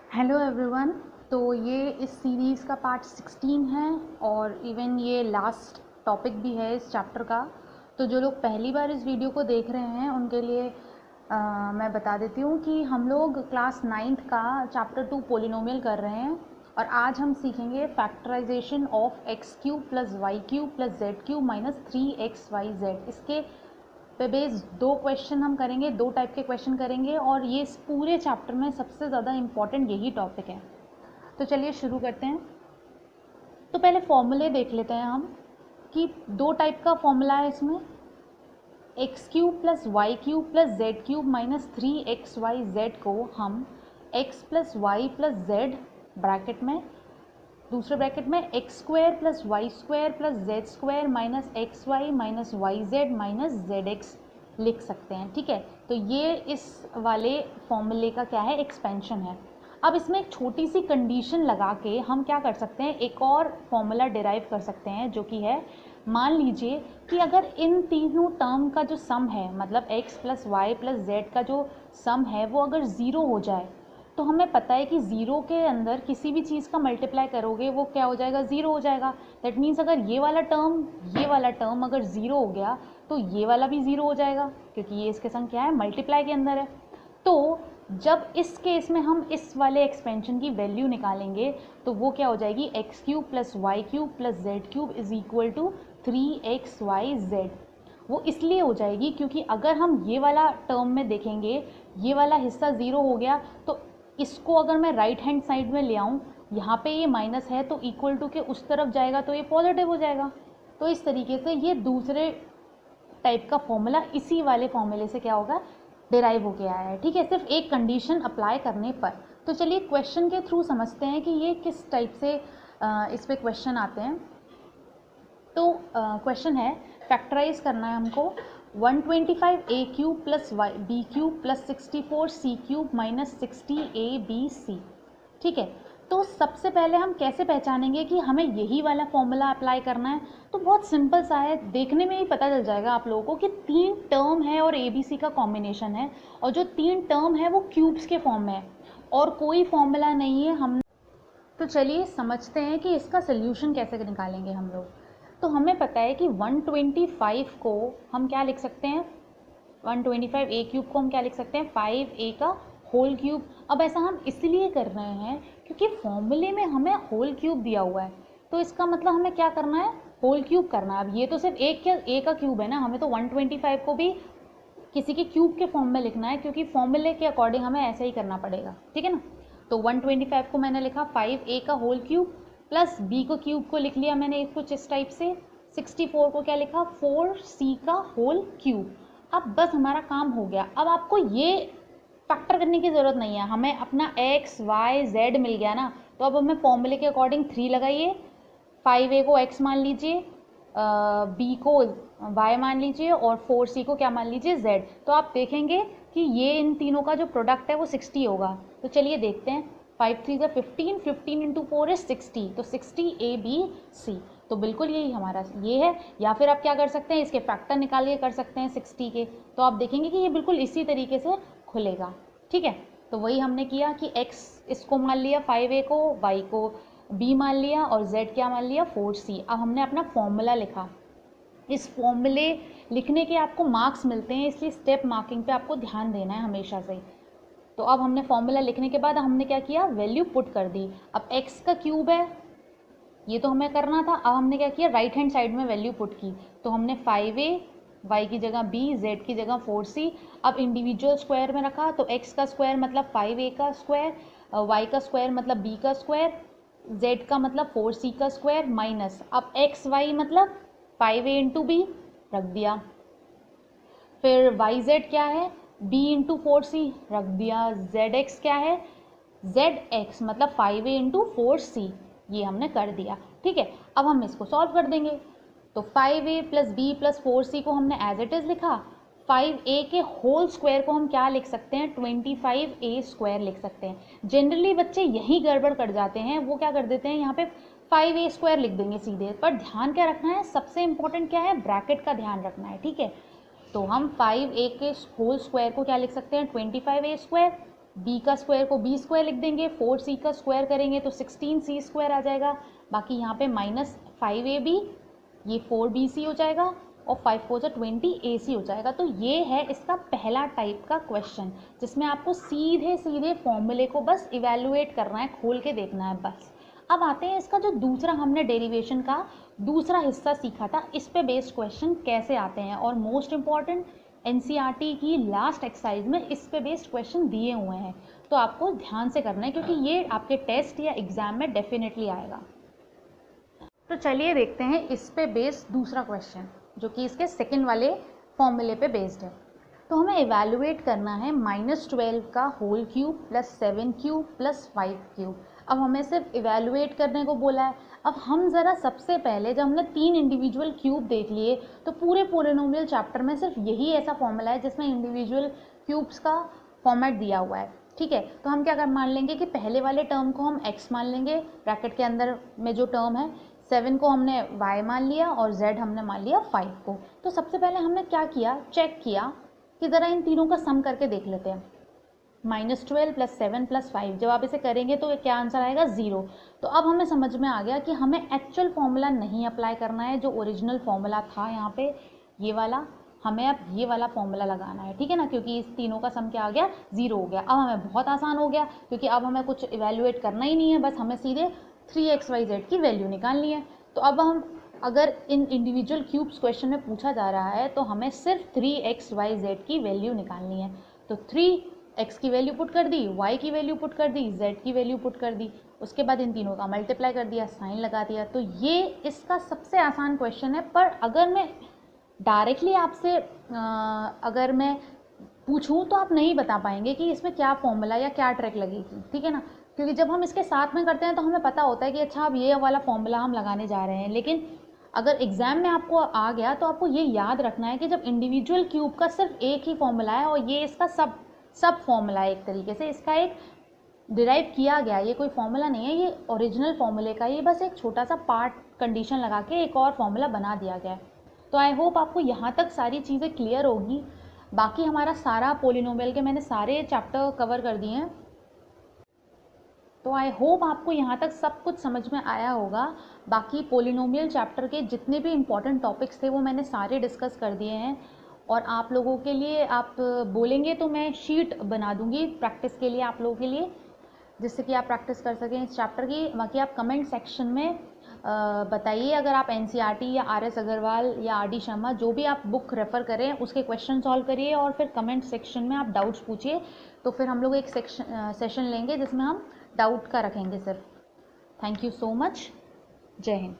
Hello everyone. तो ये इस सीरीज़ का पार्ट 16 है और इवन ये लास्ट टॉपिक भी है इस चैप्टर का। तो जो लोग पहली बार इस वीडियो को देख रहे हैं उनके लिए मैं बता देती हूँ कि हम लोग क्लास 9th का चैप्टर 2 पोलिनोमियल कर रहे हैं और आज हम सीखेंगे factorization of X cube plus Y cube plus Z cube minus 3xyz। इसके पे बेस 2 क्वेश्चन हम करेंगे, 2 टाइप के क्वेश्चन करेंगे और ये इस पूरे चैप्टर में सबसे ज़्यादा इम्पॉर्टेंट यही टॉपिक है। तो चलिए शुरू करते हैं। तो पहले फॉर्मूले देख लेते हैं हम कि 2 टाइप का फॉर्मूला है इसमें। X cube plus Y cube plus Z cube minus 3xyz को हम X plus Y plus Z bracket में, दूसरे ब्रैकेट में X square plus Y square plus Z square minus X Y minus Y Z minus Z X लिख सकते हैं। ठीक है, तो ये इस वाले फॉर्मूले का क्या है, एक्सपेंशन है। अब इसमें एक छोटी सी कंडीशन लगा के हम क्या कर सकते हैं, एक और फॉर्मूला डिराइव कर सकते हैं जो कि है, मान लीजिए कि अगर इन तीनों टर्म का जो सम है, मतलब x plus Y plus Z का जो सम है वो अगर ज़ीरो हो जाए, तो हमें पता है कि ज़ीरो के अंदर किसी भी चीज़ का मल्टीप्लाई करोगे वो क्या हो जाएगा, ज़ीरो हो जाएगा। दैट मीन्स अगर ये वाला टर्म अगर ज़ीरो हो गया तो ये वाला भी ज़ीरो हो जाएगा, क्योंकि ये इसके संग क्या है, मल्टीप्लाई के अंदर है। तो जब इस केस में हम इस वाले एक्सपेंशन की वैल्यू निकालेंगे तो वो क्या हो जाएगी, X cube plus Y cube plus Z cube is equal to 3xyz। वो इसलिए हो जाएगी क्योंकि अगर हम ये वाला टर्म में देखेंगे, ये वाला हिस्सा ज़ीरो हो गया तो इसको अगर मैं राइट हैंड साइड में ले आऊँ, यहाँ पे ये माइनस है तो इक्वल टू के उस तरफ जाएगा तो ये पॉजिटिव हो जाएगा। तो इस तरीके से ये दूसरे टाइप का फॉर्मूला इसी वाले फॉर्मूले से क्या होगा, डिराइव होके आया है। ठीक है, सिर्फ एक कंडीशन अप्लाई करने पर। तो चलिए क्वेश्चन के थ्रू समझते हैं कि ये किस टाइप से इस पे क्वेश्चन आते हैं। तो क्वेश्चन है, फैक्टराइज करना है हमको 125a cube plus B cube plus 64c cube minus 60abc। ठीक है, तो सबसे पहले हम कैसे पहचानेंगे कि हमें यही वाला फॉर्मूला अप्लाई करना है। तो बहुत सिंपल सा है, देखने में ही पता चल जाएगा आप लोगों को कि 3 टर्म है और abc का कॉम्बिनेशन है और जो 3 टर्म है वो क्यूब्स के फॉर्म में है और कोई फॉर्मूला नहीं है। हम तो चलिए समझते हैं कि इसका सोल्यूशन कैसे निकालेंगे हम लोग। तो हमें पता है कि 125 को हम क्या लिख सकते हैं, 125a क्यूब को हम क्या लिख सकते हैं, 5a का होल क्यूब। अब ऐसा हम इसलिए कर रहे हैं क्योंकि फॉर्मूले में हमें होल क्यूब दिया हुआ है, तो इसका मतलब हमें क्या करना है, होल क्यूब करना है। अब ये तो सिर्फ a का क्यूब है ना, हमें तो 125 को भी किसी के क्यूब के फॉर्म में लिखना है क्योंकि फॉर्मूले के अकॉर्डिंग हमें ऐसा ही करना पड़ेगा। ठीक है ना, तो 125 को मैंने लिखा 5a का होल क्यूब प्लस b को क्यूब को लिख लिया मैंने कुछ इस टाइप से, 64 को क्या लिखा, 4c का होल क्यूब। अब बस हमारा काम हो गया। अब आपको ये फैक्टर करने की ज़रूरत नहीं है, हमें अपना x y z मिल गया ना। तो अब हमें फॉर्मूले के अकॉर्डिंग 3 लगाइए, 5a को x मान लीजिए, b को y मान लीजिए और 4c को क्या मान लीजिए, z। तो आप देखेंगे कि ये इन तीनों का जो प्रोडक्ट है वो 60 होगा। तो चलिए देखते हैं, 5 3 15, 15 इंटू 4 इज 60, तो 60abc। तो बिल्कुल यही हमारा ये है। या फिर आप क्या कर सकते हैं, इसके फैक्टर निकाल के कर सकते हैं 60 के, तो आप देखेंगे कि ये बिल्कुल इसी तरीके से खुलेगा। ठीक है, तो वही हमने किया कि x इसको मान लिया 5a को, y को b मान लिया और z क्या मान लिया, 4c। अब हमने अपना फॉर्मूला लिखा। इस फॉर्मूले लिखने के आपको मार्क्स मिलते हैं, इसलिए स्टेप मार्किंग पे आपको ध्यान देना है हमेशा से। तो अब हमने फॉर्मूला लिखने के बाद हमने क्या किया, वैल्यू पुट कर दी। अब x का क्यूब है, ये तो हमें करना था। अब हमने क्या किया, राइट हैंड साइड में वैल्यू पुट की। तो हमने 5a, y की जगह b, z की जगह 4c। अब इंडिविजुअल स्क्वायर में रखा, तो x का स्क्वायर मतलब 5a का स्क्वायर, y का स्क्वायर मतलब b का स्क्वायर, z का मतलब 4c का स्क्वायर माइनस, अब x y मतलब 5a इंटू बी रख दिया, फिर वाई जेड क्या है, b इंटू 4c रख दिया, जेड एक्स क्या है, जेड एक्स मतलब 5a इंटू 4c, ये हमने कर दिया। ठीक है, अब हम इसको सॉल्व कर देंगे। तो 5a plus B plus 4c को हमने एज इट इज़ लिखा, 5a के होल स्क्वायर को हम क्या लिख सकते हैं, 25a स्क्वायर लिख सकते हैं। जनरली बच्चे यही गड़बड़ कर जाते हैं, वो क्या कर देते हैं, यहाँ पे 5a स्क्वायर लिख देंगे सीधे। पर ध्यान क्या रखना है, सबसे इंपॉर्टेंट क्या है, ब्रैकेट का ध्यान रखना है। ठीक है, तो हम 5a के होल स्क्वायर को क्या लिख सकते हैं, 25a स्क्वायर b का स्क्वायर को b स्क्वायर लिख देंगे, 4c का स्क्वायर करेंगे तो 16c स्क्वायर आ जाएगा। बाकी यहाँ पे -5ab, ये 4bc हो जाएगा और 5 4 20ac हो जाएगा। तो ये है इसका पहला टाइप का क्वेश्चन, जिसमें आपको सीधे सीधे फॉर्मूले को बस इवेलुएट करना है, खोल के देखना है बस। अब आते हैं इसका जो दूसरा हमने डेरिवेशन का दूसरा हिस्सा सीखा था, इस पे बेस्ड क्वेश्चन कैसे आते हैं। और मोस्ट इम्पॉर्टेंट एनसीईआरटी की लास्ट एक्सरसाइज में इस पे बेस्ड क्वेश्चन दिए हुए हैं, तो आपको ध्यान से करना है क्योंकि ये आपके टेस्ट या एग्जाम में डेफिनेटली आएगा। तो चलिए देखते हैं इस पे बेस्ड दूसरा क्वेश्चन, जो कि इसके सेकंड वाले फॉर्मूले पे बेस्ड है। तो हमें इवैल्यूएट करना है -12 का whole cube plus 7 cube plus 5 cube. अब हमें सिर्फ इवैल्यूएट करने को बोला है। अब हम ज़रा सबसे पहले जब हमने 3 इंडिविजुअल क्यूब देख लिए, तो पूरे पॉलिनोमियल चैप्टर में सिर्फ यही ऐसा फॉर्मूला है जिसमें इंडिविजुअल क्यूब्स का फॉर्मेट दिया हुआ है, ठीक है। तो हम क्या कर मान लेंगे कि पहले वाले टर्म को हम x मान लेंगे, ब्रैकेट के अंदर में जो टर्म है 7 को हमने y मान लिया और z हमने मान लिया 5 को। तो सबसे पहले हमने क्या किया, चेक किया कि ज़रा इन तीनों का सम करके देख लेते हैं। -12 + 7 + 5, जब आप इसे करेंगे तो क्या आंसर आएगा 0। तो अब हमें समझ में आ गया कि हमें एक्चुअल फॉर्मूला नहीं अप्लाई करना है, जो ओरिजिनल फॉर्मूला था यहाँ पे ये वाला, हमें अब ये वाला फॉर्मूला लगाना है, ठीक है ना, क्योंकि इस तीनों का सम क्या आ गया 0 हो गया। अब हमें बहुत आसान हो गया क्योंकि अब हमें कुछ इवेल्युएट करना ही नहीं है, बस हमें सीधे 3xyz की वैल्यू निकालनी है। तो अब हम अगर इन इंडिविजुअल क्यूब्स क्वेश्चन में पूछा जा रहा है तो हमें सिर्फ 3xyz की वैल्यू निकालनी है। तो 3x की वैल्यू पुट कर दी, y की वैल्यू पुट कर दी, z की वैल्यू पुट कर दी, उसके बाद इन तीनों का मल्टीप्लाई कर दिया, साइन लगा दिया। तो ये इसका सबसे आसान क्वेश्चन है। पर अगर मैं डायरेक्टली आपसे अगर मैं पूछूं तो आप नहीं बता पाएंगे कि इसमें क्या फॉर्मूला या क्या ट्रिक लगेगी, ठीक है ना, क्योंकि जब हम इसके साथ में करते हैं तो हमें पता होता है कि अच्छा अब ये वाला फॉर्मूला हम लगाने जा रहे हैं। लेकिन अगर एग्जाम में आपको आ गया तो आपको ये याद रखना है कि जब इंडिविजुअल क्यूब का सिर्फ एक ही फॉर्मूला है और ये इसका सब फॉर्मूला है, एक तरीके से इसका एक डिराइव किया गया, ये कोई फॉर्मूला नहीं है, ये ओरिजिनल फॉर्मूले का ये बस एक छोटा सा पार्ट कंडीशन लगा के एक और फॉर्मूला बना दिया गया है। तो आई होप आपको यहाँ तक सारी चीज़ें क्लियर होगी। बाकी हमारा सारा पॉलिनोमियल के मैंने सारे चैप्टर कवर कर दिए हैं, तो आई होप आपको यहाँ तक सब कुछ समझ में आया होगा। बाकी पॉलिनोमियल चैप्टर के जितने भी इम्पॉर्टेंट टॉपिक्स थे वो मैंने सारे डिस्कस कर दिए हैं, और आप लोगों के लिए आप बोलेंगे तो मैं शीट बना दूँगी प्रैक्टिस के लिए आप लोगों के लिए, जिससे कि आप प्रैक्टिस कर सकें इस चैप्टर की। बाकी आप कमेंट सेक्शन में बताइए अगर आप एनसीईआरटी या आर एस अग्रवाल या आर डी शर्मा जो भी आप बुक रेफ़र करें उसके क्वेश्चन सॉल्व करिए, और फिर कमेंट सेक्शन में आप डाउट्स पूछिए। तो फिर हम लोग एक सेशन लेंगे जिसमें हम डाउट का रखेंगे सिर्फ। Thank you so much. जय हिंद।